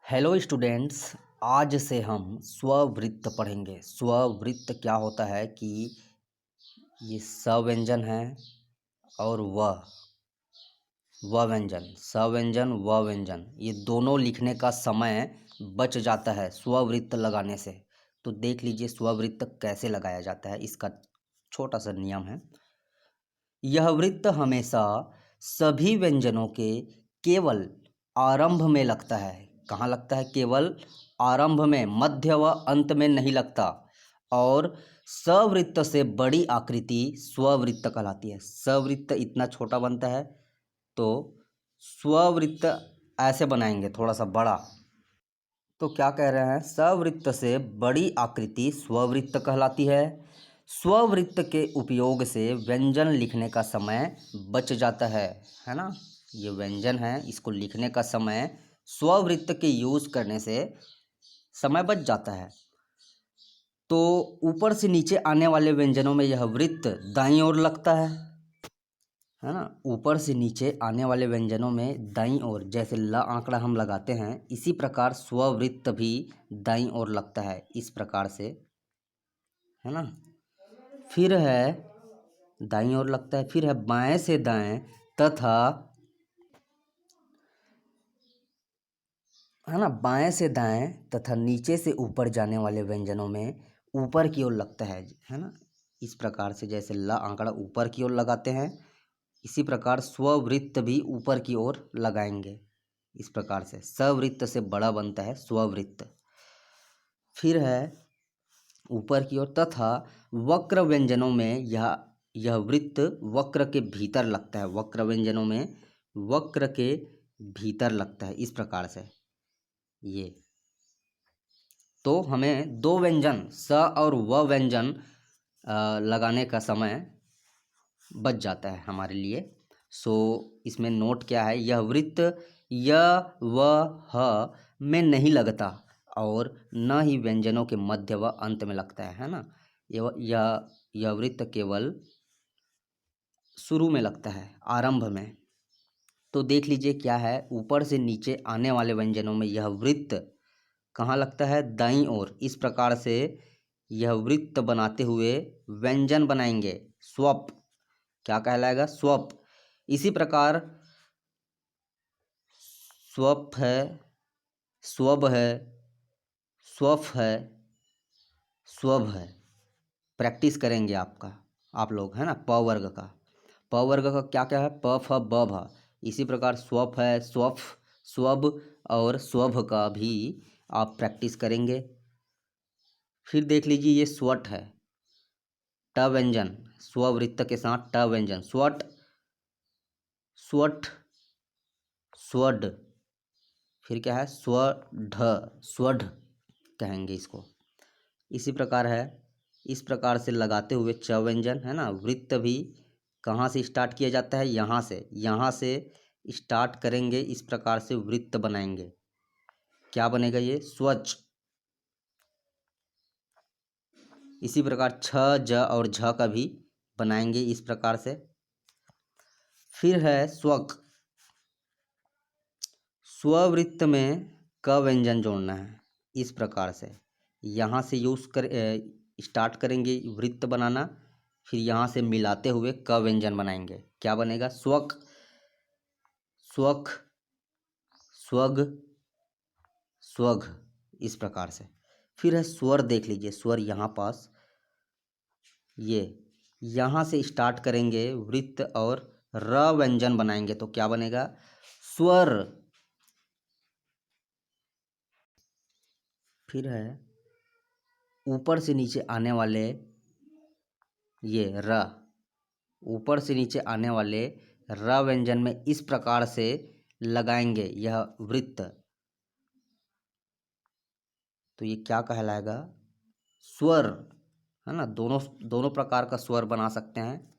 Hello students. आज से हम स्ववृत्त पढ़ेंगे। स्ववृत्त क्या होता है कि ये स व्यंजन है और व व्यंजन, स व्यंजन व व्यंजन, ये दोनों लिखने का समय बच जाता है स्ववृत्त लगाने से। तो देख लीजिए स्ववृत्त कैसे लगाया जाता है, इसका छोटा सा नियम है। यह वृत्त हमेशा सभी व्यंजनों के केवल आरंभ में लगता है। कहाँ लगता है? केवल आरंभ में, मध्य व अंत में नहीं लगता। और सवृत्त से बड़ी आकृति स्ववृत्त कहलाती है। सवृत्त इतना छोटा बनता है तो स्ववृत्त ऐसे बनाएंगे, थोड़ा सा बड़ा। तो क्या कह रहे हैं? सवृत्त से बड़ी आकृति स्ववृत्त कहलाती है। स्ववृत्त के उपयोग से व्यंजन लिखने का समय बच जाता है ना। ये व्यंजन है, इसको लिखने का समय स्ववृत्त के यूज़ करने से समय बच जाता है। तो ऊपर से नीचे आने वाले व्यंजनों में यह वृत्त दाईं ओर लगता है ना। ऊपर से नीचे आने वाले व्यंजनों में दाईं ओर, जैसे ल आंकड़ा हम लगाते हैं, इसी प्रकार स्ववृत्त भी दाईं ओर लगता है, इस प्रकार से, है ना। फिर है दाईं ओर लगता है। फिर है बाएं से दाएं तथा, है ना, बाएं से दाएं तथा नीचे से ऊपर जाने वाले व्यंजनों में ऊपर की ओर लगता है ना। इस प्रकार से जैसे ल आंकड़ा ऊपर की ओर लगाते हैं, इसी प्रकार स्ववृत्त भी ऊपर की ओर लगाएंगे। इस प्रकार से सवृत्त से बड़ा बनता है स्ववृत्त। फिर है ऊपर की ओर तथा वक्र व्यंजनों में यह वृत्त वक्र के भीतर लगता है। वक्र व्यंजनों में वक्र के भीतर लगता है, इस प्रकार से ये। तो हमें दो व्यंजन स और व व्यंजन लगाने का समय बच जाता है हमारे लिए। सो इसमें नोट क्या है? यह वृत्त य व ह में नहीं लगता और न ही व्यंजनों के मध्य व अंत में लगता है ना। यह वृत्त केवल शुरू में लगता है, आरंभ में। तो देख लीजिए क्या है, ऊपर से नीचे आने वाले व्यंजनों में यह वृत्त कहाँ लगता है? दाईं ओर। इस प्रकार से यह वृत्त बनाते हुए व्यंजन बनाएंगे। स्वप क्या कहलाएगा? स्वप। इसी प्रकार स्वप है, स्वब है, स्वफ है, स्वभ है। प्रैक्टिस करेंगे आप लोग, है ना। प वर्ग का, प वर्ग का क्या क्या है? प फ ब भ। इसी प्रकार स्वप है, स्वफ, स्वब और स्वभ का भी आप प्रैक्टिस करेंगे। फिर देख लीजिए ये स्वट है, ट व्यंजन, स्ववृत्त के साथ ट व्यंजन, स्वट, स्वठ, स्वड। फिर क्या है? स्वढ, स्वढ कहेंगे इसको। इसी प्रकार है, इस प्रकार से लगाते हुए च व्यंजन, है ना। वृत्त भी कहाँ से स्टार्ट किया जाता है? यहाँ से स्टार्ट करेंगे। इस प्रकार से वृत्त बनाएंगे। क्या बनेगा? ये स्वच्छ। इसी प्रकार छ, ज और झ का भी बनाएंगे इस प्रकार से। फिर है स्वक। स्ववृत्त में क व्यंजन जोड़ना है, इस प्रकार से यहाँ से स्टार्ट करेंगे वृत्त बनाना। फिर यहाँ से मिलाते हुए क व्यंजन बनाएंगे। क्या बनेगा? स्वक, स्वख, स्वग, स्वघ, इस प्रकार से। फिर है स्वर। देख लीजिए स्वर यहाँ पास, ये यहाँ से स्टार्ट करेंगे वृत्त और र व्यंजन बनाएंगे। तो क्या बनेगा? स्वर। फिर है ऊपर से नीचे आने वाले ये र, ऊपर से नीचे आने वाले र व्यंजन में इस प्रकार से लगाएंगे यह वृत्त। तो ये क्या कहलाएगा? स्वर, है ना। दोनों दोनों प्रकार का स्वर बना सकते हैं।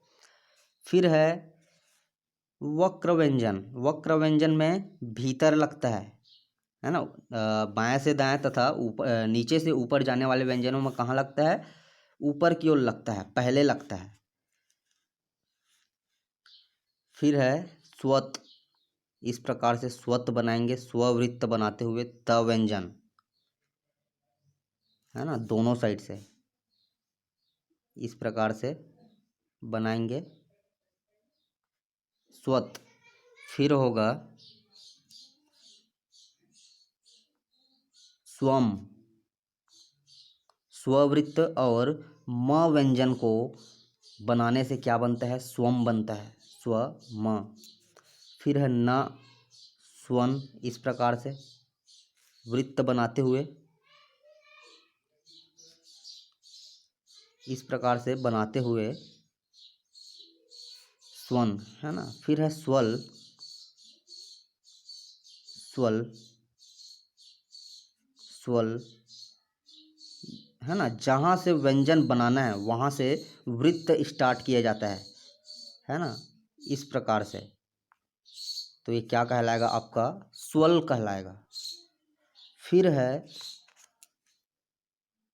फिर है वक्र व्यंजन। वक्र व्यंजन में भीतर लगता है ना। बाएं से दाएं तथा ऊपर नीचे से ऊपर जाने वाले व्यंजनों में कहाँ लगता है? ऊपर की ओर लगता है, पहले लगता है। फिर है स्वत। इस प्रकार से स्वत बनाएंगे स्ववृत्त बनाते हुए त व्यंजन, है ना, दोनों साइड से इस प्रकार से बनाएंगे स्वत। फिर होगा स्वम, स्ववृत्त और म व्यंजन को बनाने से क्या बनता है, स्वम बनता है, स्व म। फिर है न स्वन, इस प्रकार से वृत्त बनाते हुए, इस प्रकार से बनाते हुए स्वन, है ना। फिर है स्वल, स्वल, स्वल, है ना। जहाँ से व्यंजन बनाना है वहाँ से वृत्त स्टार्ट किया जाता है ना, इस प्रकार से। तो ये क्या कहलाएगा आपका, स्वल कहलाएगा। फिर है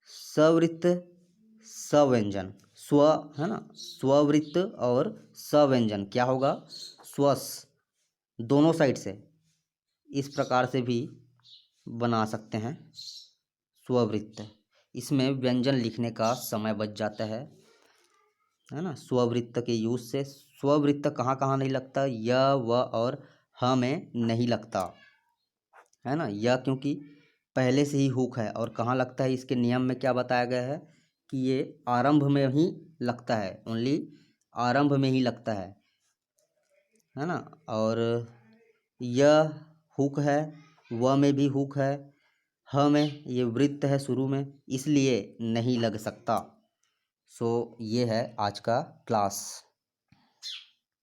सवृत्त सव्यंजन, स्व, है ना, स्ववृत्त और सव्यंजन क्या होगा, स्वस, दोनों साइड से इस प्रकार से भी बना सकते हैं स्ववृत्त। इसमें व्यंजन लिखने का समय बच जाता है ना, स्ववृत्त के यूज से। स्ववृत्त कहाँ कहाँ नहीं लगता, य व और ह में नहीं लगता, है ना। यह क्योंकि पहले से ही हुक है, और कहाँ लगता है, इसके नियम में क्या बताया गया है कि ये आरंभ में ही लगता है, ओनली आरंभ में ही लगता है ना। और यह हुक है, व में भी हुक है, ह में ये वृत्त है शुरू में, इसलिए नहीं लग सकता। सो ये है आज का क्लास।